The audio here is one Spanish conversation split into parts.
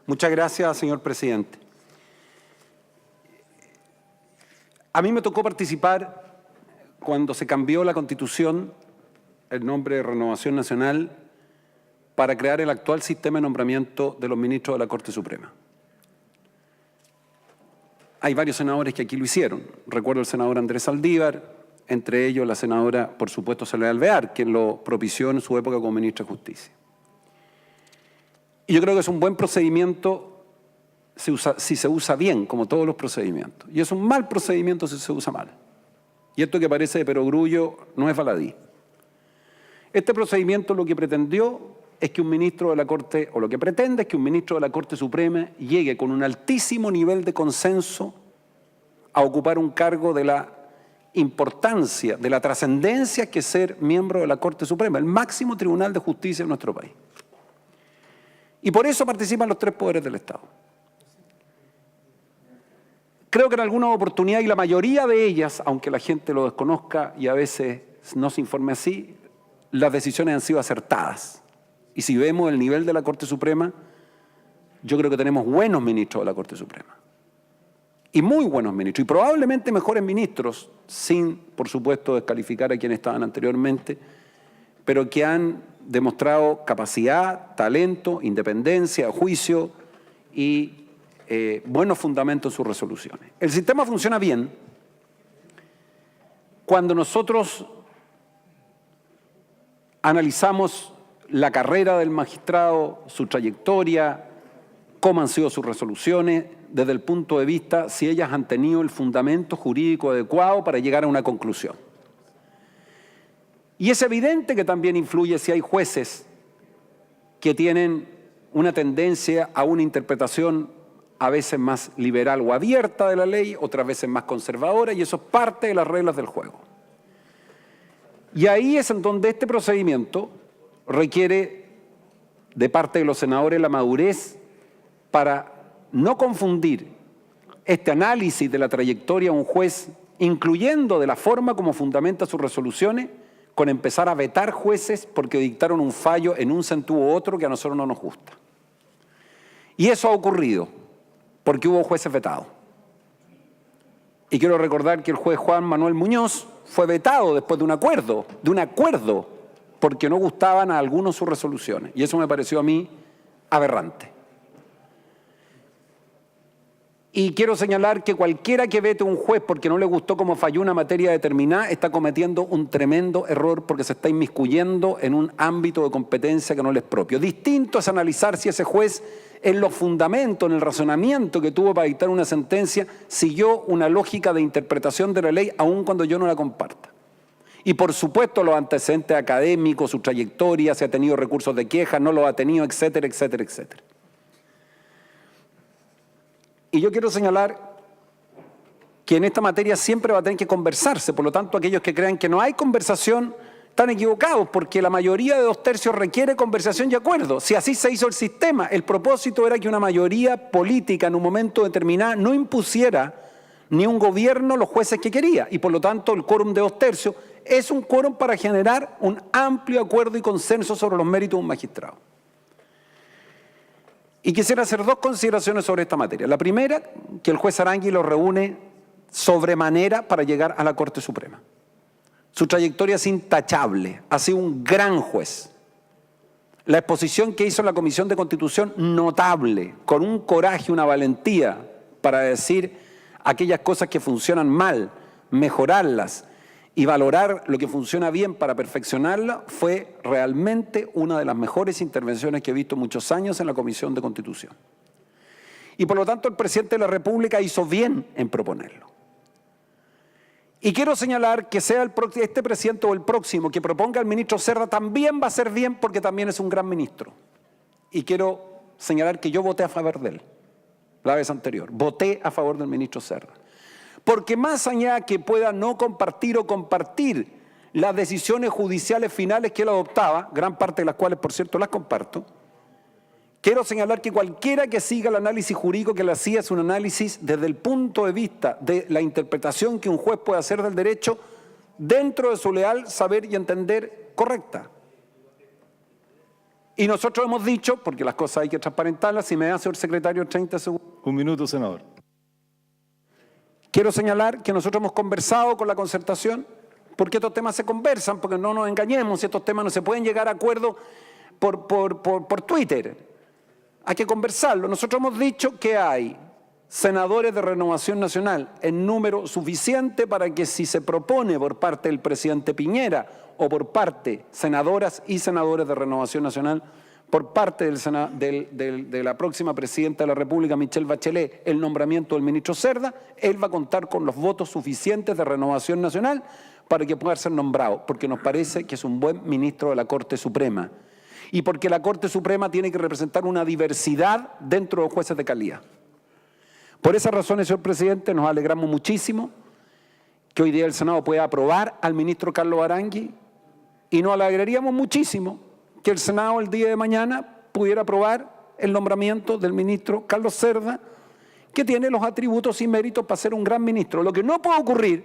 Muchas gracias, señor presidente. A mí me tocó participar cuando se cambió la Constitución, el nombre de Renovación Nacional, para crear el actual sistema de nombramiento de los ministros de la Corte Suprema. Hay varios senadores que aquí lo hicieron. Recuerdo el senador Andrés Saldívar, entre ellos la senadora, por supuesto, Soledad Alvear, quien lo propició en su época como ministra de Justicia. Y yo creo que es un buen procedimiento si se usa bien, como todos los procedimientos. Y es un mal procedimiento si se usa mal. Y esto que parece de perogrullo no es baladí. Este procedimiento lo que pretendió es que un ministro de la Corte, o lo que pretende es que un ministro de la Corte Suprema llegue con un altísimo nivel de consenso a ocupar un cargo de la importancia, de la trascendencia que es ser miembro de la Corte Suprema, el máximo tribunal de justicia de nuestro país. Y por eso participan los tres poderes del Estado. Creo que en alguna oportunidad, y la mayoría de ellas, aunque la gente lo desconozca y a veces no se informe así, las decisiones han sido acertadas. Y si vemos el nivel de la Corte Suprema, yo creo que tenemos buenos ministros de la Corte Suprema. Y muy buenos ministros, y probablemente mejores ministros, sin, por supuesto, descalificar a quienes estaban anteriormente, pero que han demostrado capacidad, talento, independencia, juicio y buenos fundamentos en sus resoluciones. El sistema funciona bien cuando nosotros analizamos la carrera del magistrado, su trayectoria, cómo han sido sus resoluciones, desde el punto de vista si ellas han tenido el fundamento jurídico adecuado para llegar a una conclusión. Y es evidente que también influye si hay jueces que tienen una tendencia a una interpretación a veces más liberal o abierta de la ley, otras veces más conservadora, y eso es parte de las reglas del juego. Y ahí es en donde este procedimiento requiere de parte de los senadores la madurez para no confundir este análisis de la trayectoria de un juez, incluyendo de la forma como fundamenta sus resoluciones, con empezar a vetar jueces porque dictaron un fallo en un sentido u otro que a nosotros no nos gusta. Y eso ha ocurrido porque hubo jueces vetados. Y quiero recordar que el juez Juan Manuel Muñoz fue vetado después de un acuerdo, porque no gustaban a algunos sus resoluciones. Y eso me pareció a mí aberrante. Y quiero señalar que cualquiera que vete a un juez porque no le gustó cómo falló una materia determinada está cometiendo un tremendo error porque se está inmiscuyendo en un ámbito de competencia que no le es propio. Distinto es analizar si ese juez en los fundamentos, en el razonamiento que tuvo para dictar una sentencia, siguió una lógica de interpretación de la ley aun cuando yo no la comparta. Y por supuesto los antecedentes académicos, su trayectoria, si ha tenido recursos de queja, no los ha tenido, etcétera, etcétera, etcétera. Y yo quiero señalar que en esta materia siempre va a tener que conversarse, por lo tanto aquellos que crean que no hay conversación están equivocados, porque la mayoría de 2/3 requiere conversación y acuerdo. Si así se hizo el sistema, el propósito era que una mayoría política en un momento determinado no impusiera ni un gobierno los jueces que quería, y por lo tanto el quórum de 2/3 es un quórum para generar un amplio acuerdo y consenso sobre los méritos de un magistrado. Y quisiera hacer dos consideraciones sobre esta materia. La primera, que el juez Arangui lo reúne sobremanera para llegar a la Corte Suprema. Su trayectoria es intachable, ha sido un gran juez. La exposición que hizo en la Comisión de Constitución, notable, con un coraje, una valentía para decir aquellas cosas que funcionan mal, mejorarlas y valorar lo que funciona bien para perfeccionarla, fue realmente una de las mejores intervenciones que he visto en muchos años en la Comisión de Constitución. Y por lo tanto el presidente de la República hizo bien en proponerlo. Y quiero señalar que sea este presidente o el próximo que proponga al ministro Cerda también va a ser bien porque también es un gran ministro. Y quiero señalar que yo voté a favor de él, la vez anterior, voté a favor del ministro Cerda. Porque más allá que pueda no compartir o compartir las decisiones judiciales finales que él adoptaba, gran parte de las cuales, por cierto, las comparto, quiero señalar que cualquiera que siga el análisis jurídico que le hacía es un análisis desde el punto de vista de la interpretación que un juez puede hacer del derecho dentro de su leal saber y entender correcta. Y nosotros hemos dicho, porque las cosas hay que transparentarlas, si me da, señor secretario, 30 segundos. 1 minuto, senador. Quiero señalar que nosotros hemos conversado con la concertación, porque estos temas se conversan, porque no nos engañemos, estos temas no se pueden llegar a acuerdo por Twitter. Hay que conversarlo. Nosotros hemos dicho que hay senadores de Renovación Nacional en número suficiente para que si se propone por parte del presidente Piñera o por parte senadoras y senadores de Renovación Nacional, por parte de la próxima presidenta de la República, Michelle Bachelet, el nombramiento del ministro Cerda, él va a contar con los votos suficientes de Renovación Nacional para que pueda ser nombrado, porque nos parece que es un buen ministro de la Corte Suprema y porque la Corte Suprema tiene que representar una diversidad dentro de los jueces de calidad. Por esas razones, señor presidente, nos alegramos muchísimo que hoy día el Senado pueda aprobar al ministro Carlos Arangui y nos alegraríamos muchísimo que el Senado el día de mañana pudiera aprobar el nombramiento del ministro Carlos Cerda, que tiene los atributos y méritos para ser un gran ministro. Lo que no puede ocurrir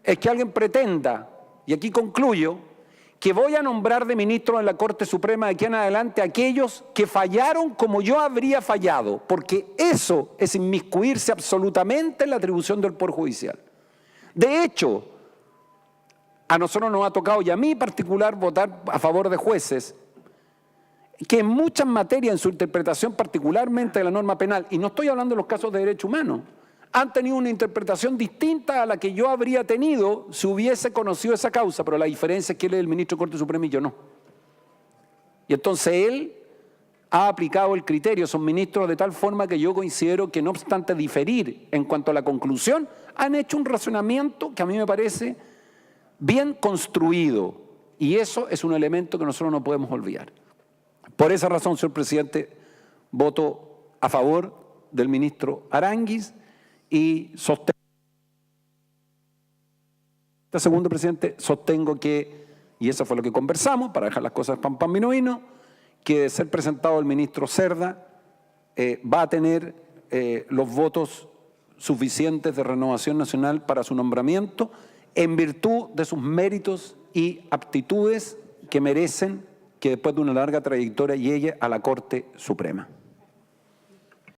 es que alguien pretenda, y aquí concluyo, que voy a nombrar de ministro en la Corte Suprema de aquí en adelante a aquellos que fallaron como yo habría fallado, porque eso es inmiscuirse absolutamente en la atribución del Poder Judicial. De hecho, a nosotros nos ha tocado, y a mí en particular, votar a favor de jueces que en muchas materias, en su interpretación particularmente de la norma penal, y no estoy hablando de los casos de derechos humanos, han tenido una interpretación distinta a la que yo habría tenido si hubiese conocido esa causa, pero la diferencia es que él es el ministro de Corte Suprema y yo no. Y entonces él ha aplicado el criterio, son ministros de tal forma que yo considero que no obstante diferir en cuanto a la conclusión, han hecho un razonamiento que a mí me parece bien construido, y eso es un elemento que nosotros no podemos olvidar. Por esa razón, señor presidente, voto a favor del ministro Aranguis y sostengo, segundo presidente, sostengo que, y eso fue lo que conversamos, para dejar las cosas pam pam vino vino, que de ser presentado el ministro Cerda va a tener los votos suficientes de Renovación Nacional para su nombramiento, en virtud de sus méritos y aptitudes que merecen que después de una larga trayectoria llegue a la Corte Suprema.